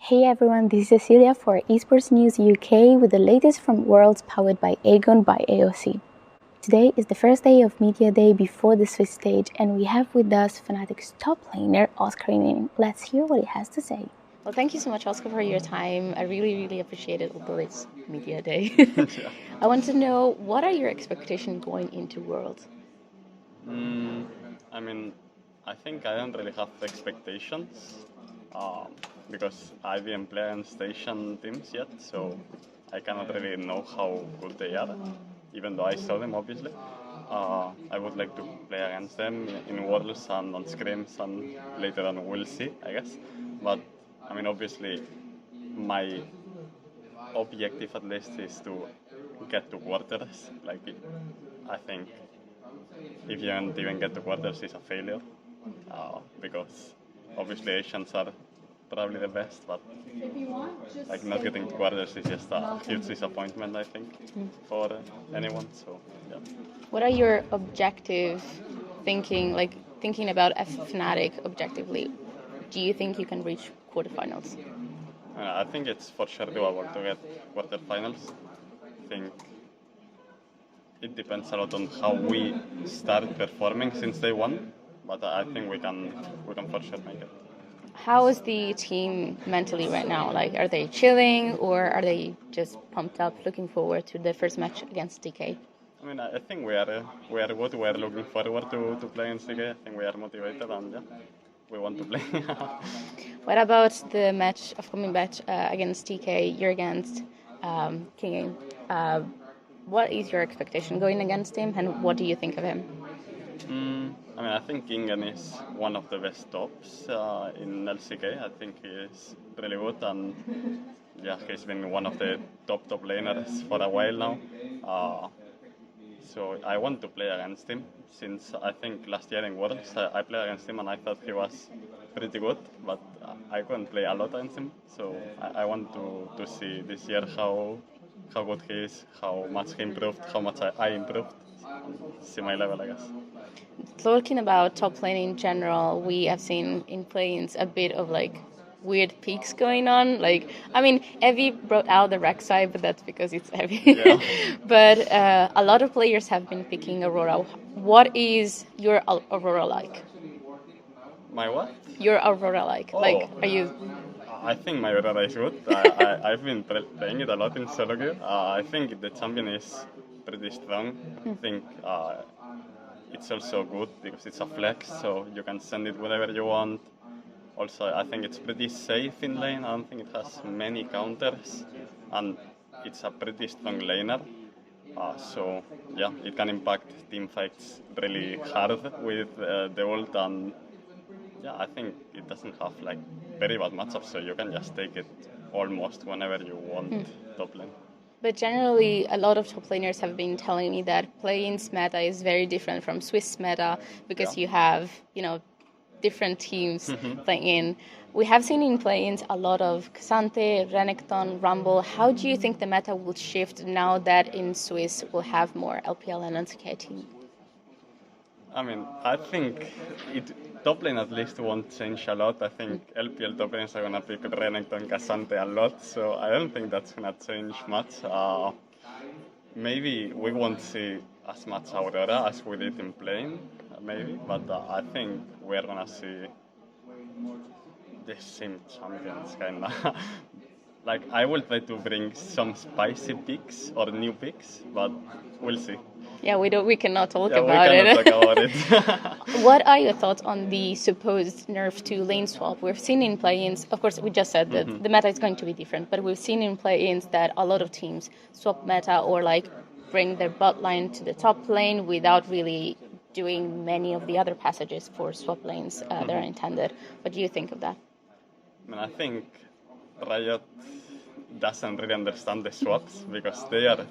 Hey everyone, this is Cecilia for Esports News UK with the latest from Worlds powered by Aegon by AOC. Today is the first day of Media Day before the Swiss stage, and we have with us Fnatic's top laner, Oscarinin. Let's hear what he has to say. Well, thank you so much, Oscar, for your time. I really appreciate it, although it's Media Day. I want to know, what are your expectations going into Worlds? I think I don't really have expectations because I didn't play on station teams yet, so I cannot really know how good they are, even though I saw them, obviously. I would like to play against them in Worlds and on scrims, and later on we'll see, I guess. But, obviously, my objective at least is to get to quarters. I think if you don't even get to quarters, it's a failure. Because obviously Asians are probably the best, but not getting to quarters is just a huge disappointment, I think, for anyone. So yeah. What are your objective thinking about Fnatic objectively? Do you think you can reach quarterfinals? I think it's for sure doable to get quarterfinals. I think it depends a lot on how we start performing since day one, but I think we can for sure make it. How is the team mentally right now? Are they chilling, or are they just pumped up, looking forward to the first match against DK? I think we are good. We are looking forward to play against DK. I think we are motivated, and we want to play. What about the upcoming match against DK? You're against King. What is your expectation going against him, and what do you think of him? I think Kingen is one of the best tops in LCK. I think he is really good, and he's been one of the top laners for a while now. So I want to play against him, since I think last year in Worlds I played against him and I thought he was pretty good, but I couldn't play a lot against him. So I want to see this year how good he is, how much he improved, how much I improved, see my level, I guess. Talking about top lane in general, we have seen in play-ins a bit of weird peaks going on. Evie brought out the Rake side, but that's because it's Evie. Yeah. But a lot of players have been picking Aurora. What is your Aurora like? My what? Your Aurora like? Oh. Are you... I think my Aurora is good. I've been playing it a lot in solo queue. I think the champion is pretty strong. I think it's also good because it's a flex, so you can send it wherever you want. Also, I think it's pretty safe in lane. I don't think it has many counters, and it's a pretty strong laner. So it can impact team fights really hard with the ult, and I think it doesn't have very bad matchups, so you can just take it almost whenever you want top lane. But generally, a lot of top laners have been telling me that play-ins meta is very different from Swiss meta because you have, different teams playing in. We have seen in play-ins a lot of Xante, Renekton, Rumble. How do you think the meta will shift now that in Swiss we'll have more LPL and NCK teams? I think top lane at least won't change a lot. I think LPL top lanes are going to pick Renekton, Xante a lot, so I don't think that's going to change much. Maybe we won't see as much Aurora as we did in playing, maybe, but I think we're going to see the same champions, kind of. I will try to bring some spicy picks or new picks, but we'll see. Yeah, we cannot talk about it. We cannot talk about it. What are your thoughts on the supposed nerf to lane swap? We've seen in play-ins, of course, we just said that the meta is going to be different, but we've seen in play-ins that a lot of teams swap meta or bring their bot line to the top lane without really doing many of the other passages for swap lanes that are intended. What do you think of that? I think Riot doesn't really understand the swaps because they are,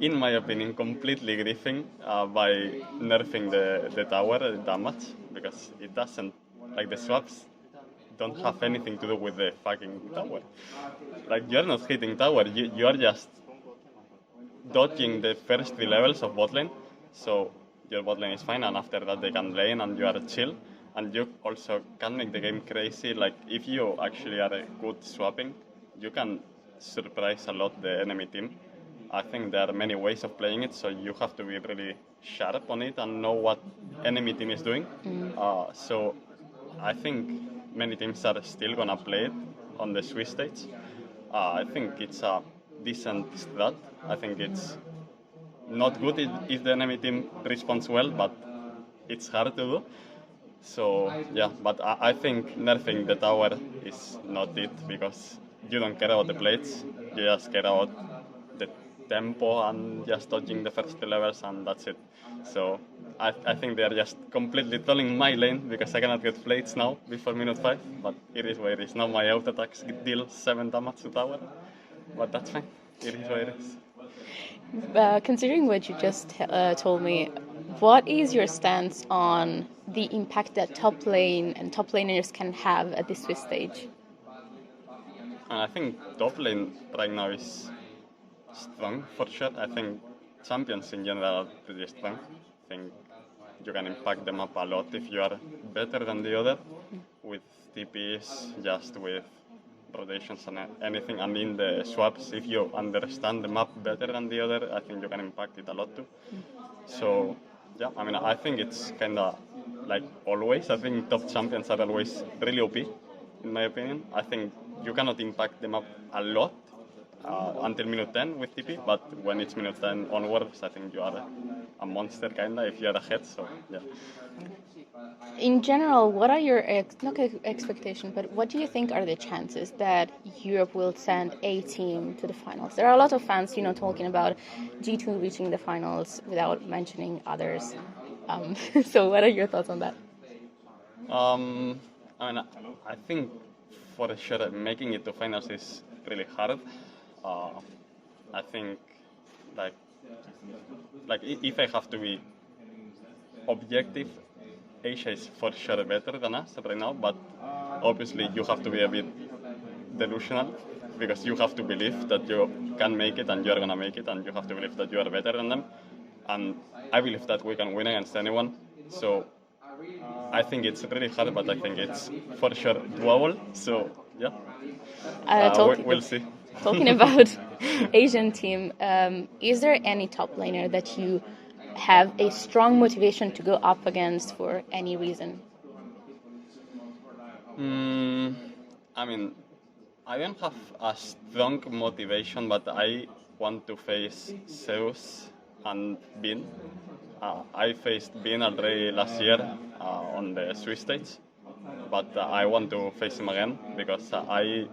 in my opinion, completely griefing by nerfing the tower damage, because it doesn't, the swaps don't have anything to do with the fucking tower. You're not hitting tower, you are just dodging the first 3 levels of bot lane, so your bot lane is fine, and after that they can lane and you are chill. and you also can make the game crazy. Like if you actually are good swapping, you can surprise a lot the enemy team. I think there are many ways of playing it, so you have to be really sharp on it and know what enemy team is doing. So I think many teams are still gonna play it on the Swiss stage. I think it's a decent strat. I think it's not good if the enemy team responds well, but it's hard to do. So yeah, but I think nerfing the tower is not it, because you don't care about the plates, you just care about the tempo and just dodging the first 2 levels, and that's it. So I think they are just completely trolling my lane because I cannot get plates now before minute 5, but it is what it is. Now my auto attacks deal 7 damage to tower, but that's fine. It is what it is. Considering what you just told me, what is your stance on the impact that top lane and top laners can have at the Swiss stage? And I think top lane right now is strong for sure. I think champions in general are pretty strong. I think you can impact them up a lot if you are better than the other with TPs, just with rotations and anything. And in the swaps, if you understand the map better than the other, I think you can impact it a lot too. So yeah, I mean, I think it's kind of like always. I think top champions are always really OP, in my opinion. I think you cannot impact the map a lot until minute 10 with TP, but when it's minute 10 onwards, I think you are a monster kinda if you are ahead. So yeah. In general, what are your expectations, but what do you think are the chances that Europe will send a team to the finals? There are a lot of fans, talking about G2 reaching the finals without mentioning others. So what are your thoughts on that? I mean, I think for sure making it to finals is really hard. I think like if I have to be objective, Asia is for sure better than us right now, but obviously you have to be a bit delusional because you have to believe that you can make it and you're gonna make it, and you have to believe that you are better than them. And I believe that we can win against anyone. So I think it's really hard, but I think it's for sure doable. So yeah, we'll see. Talking about Asian team, is there any top laner that you have a strong motivation to go up against for any reason? I mean, I don't have a strong motivation, but I want to face Zeus and Bin. I faced Bin already last year on the Swiss stage, but I want to face him again because I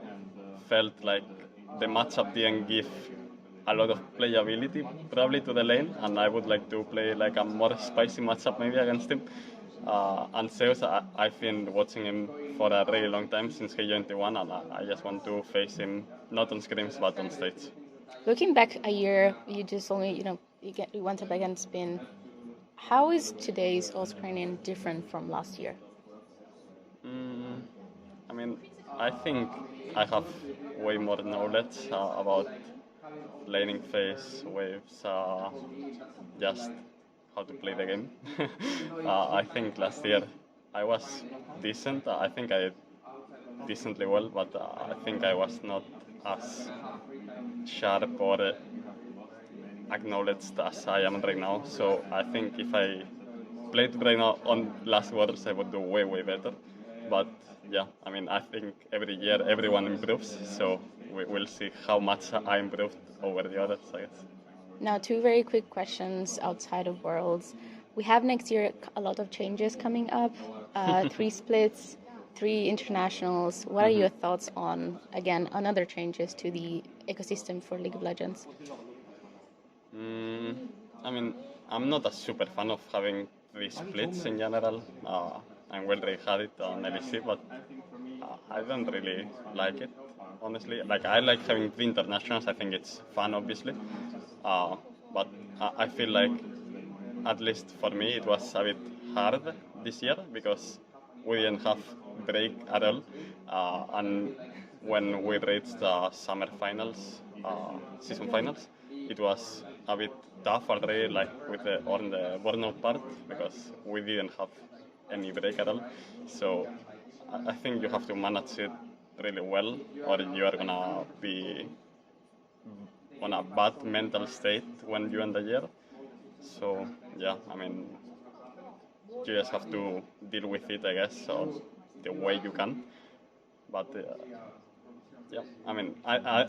felt like the matchup didn't give a lot of playability probably to the lane, and I would like to play like a more spicy matchup maybe against him. And Zeus, I've been watching him for a really long time since he joined T1, and I just want to face him not on scrims but on stage. Looking back a year, you just only you went up against Bin. How is today's Oscarinin different from last year? I mean, I think I have way more knowledge about laning phase, waves, just how to play the game. I think last year I was decent. I think I did decently well, but I think I was not as sharp or acknowledged as I am right now. So I think if I played right now on last Worlds, I would do way, way better. But yeah, I mean, I think every year everyone improves, so we'll see how much I improved over the others, I guess. Now, 2 very quick questions outside of Worlds. We have next year a lot of changes coming up, 3 splits, 3 internationals. What are your thoughts on, again, other changes to the ecosystem for League of Legends? I mean, I'm not a super fan of having 3 splits in general. I'm already had it on LEC, but I don't really like it, honestly. Like, I like having 3 internationals. I think it's fun, obviously. But I feel like, at least for me, it was a bit hard this year because we didn't have break at all. And when we reached the summer finals, season finals, it was a bit tough already, like with on the burnout part, because we didn't have any break at all. So I think you have to manage it really well, or you are gonna be on a bad mental state when you end the year. So yeah, I mean, you just have to deal with it, I guess, or the way you can. But yeah, I mean, I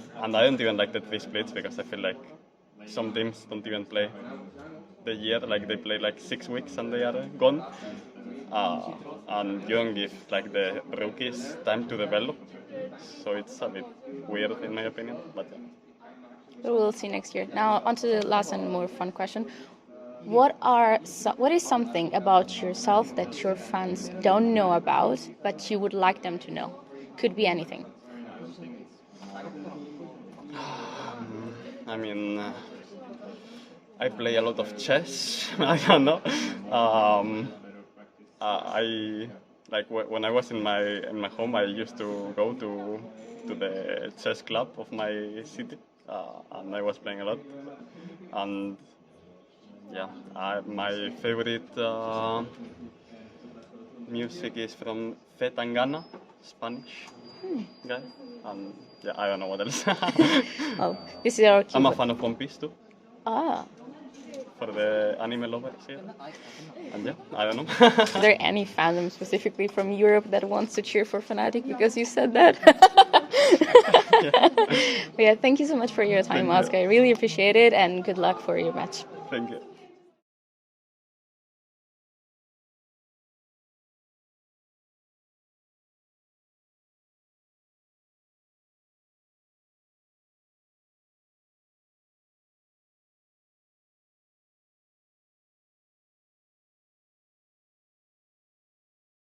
don't even like the 3 splits because I feel like some teams don't even play the year, like they play like 6 weeks and they are gone. And you don't give like the rookies time to develop, so it's a bit weird in my opinion. But We'll see next year. Now, on to the last and more fun question. What is something about yourself that your fans don't know about, but you would like them to know? Could be anything. I mean, I play a lot of chess. I don't know. I like when I was in my home, I used to go to the chess club of my city, and I was playing a lot. And yeah, my favorite music is from Fetangana, Spanish guy. And yeah, I don't know what else. Oh, this is our keyboard. I'm a fan of One Piece too. Ah. For the anime lovers here. And yeah, I don't know. Is there any fandom specifically from Europe that wants to cheer for Fnatic because you said that? But yeah, thank you so much for your time, Oscar. I really appreciate it, and good luck for your match. Thank you.